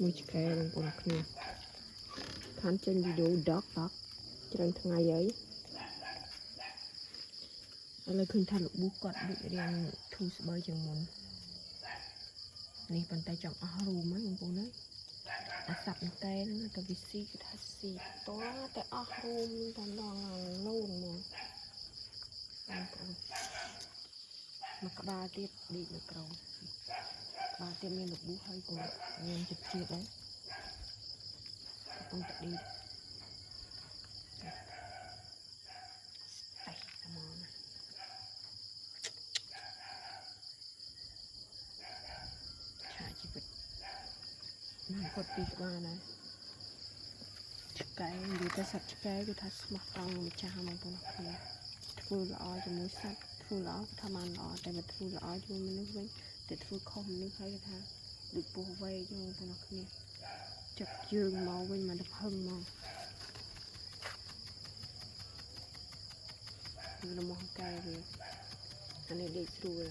មួយឆ្កែបងប្អូនគ្នាខានចេញវីដេអូដកច្រើនថ្ងៃហើយឥឡូវឃើញថាលោកប៊ូគាត់ដូចរៀងធូរស្បើយជាងមុននេះប៉ុន្តែចង់អស់រូមហ្នឹងបងប្អូនហើយអាសាប់តែហ្នឹងតែវាស៊ីគឺថាស៊ីតតែអស់រូមតែដល់ឡូនហ្មងបងប្អូនមកក្បាលទៀតដេកនៅក្រោមក្បាលទៀតមានលោកប៊ូហើយក៏មានចិត្តជាតិដែរកំពុងតែដេកគាត់ពីក្បាលណាឆ្កែនិយាយទៅសត្វឆ្កែគឺថាស្មោះត្រង់ម្ចាស់ហ្មងបងប្អូនធ្វើល្អជាមួយសត្វធ្វើល្អថាបានល្អតែបើធ្វើល្អជាមួយមនុស្សវិញតែធ្វើខុសមនុស្សហើយគេថាដូចពោះវែកហ្មងបងប្អូនចាប់យើងមកវិញមកទៅផឹងមកគឺរបស់កែវាអានេះដេកស្រួល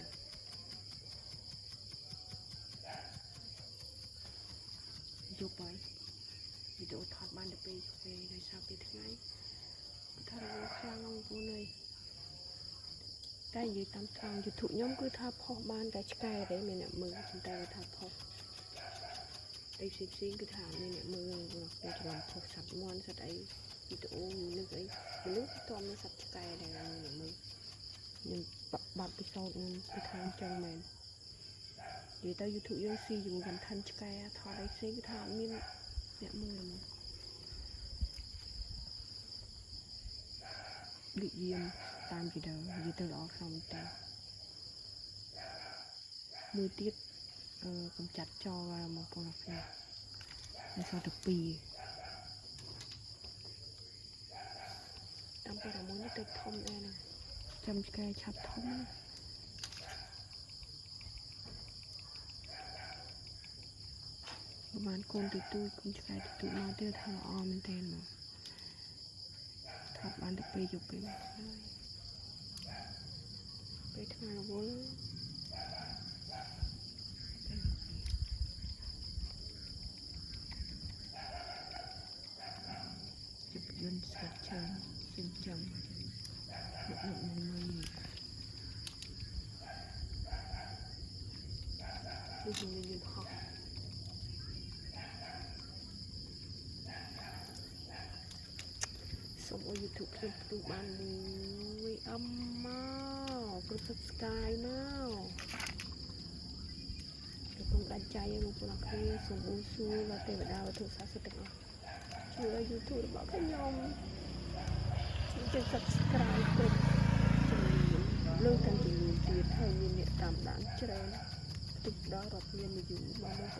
យប់ហើយវីដេអូថតបានទៅពេលដោយសារពេលថ្ងៃថារវល់ខ្លាំងបងប្អូនអើយតែនិយាយតាមត្រង់ YouTube ខ្ញុំគឺថាផុសបានតែឆ្កែទេមានអ្នកមើលប៉ុន្តែថាផុសអីផ្សេងគឺថាមានអ្នកមើលបងប្អូនច្រឡំផុសសត្វមន់សត្វអីវីដេអូមនុស្សអីមនុស្សតមានសត្វឆ្កែដែលមានអ្នកមើលខ្ញុំបាត់ពិសោធន៍នឹងគឺថាអញ្ចឹងមែននិយាយទៅ YouTube យើងស៊ីជាមួយ content ឆ្កែថតអីផ្សេងគឺថាមានអ្នកមើលមកដូចយាមតាមវីដេអូនិយាយទៅល្អខ្លាំងមែនតើមួយទៀតកំចាត់ចោលមកបងប្អូនហើយសល់តែ2តាមពេលមួយនេះទៅធំដែរណាចាំឆ្កែឆាប់ធំណាប្រហែលកូនទូកូនឆ្កែទូមកទៀតថាល្អមែនតើមកថតបានទៅពេលយប់ពេលពេលថ្ងៃរវល់ជិបយន្តស្កាត់ជើងចិញ្ចឹមលោកមួយដូចជាមានយន្តហោះសូមឲ្យ YouTube ខ្ញុំផ្ទុះបានមួយអមមកព្រោះ subscribe មកកំពុងដាច់ใจឲ្យបងប្អូនអរគ្នាសូមអ៊ូសួរដល់ទេវតាវត្ថុស័ក្តិសិទ្ធិទាំងអស់ជួយឲ្យ YouTube របស់ខ្ញុំជួយ subscribe គ្រប់លើកទាំងជំនាញទៀតហើយមានអ្នកតាមដានច្រើនផ្ទុះដល់រាប់លាន view មកបងប្អូន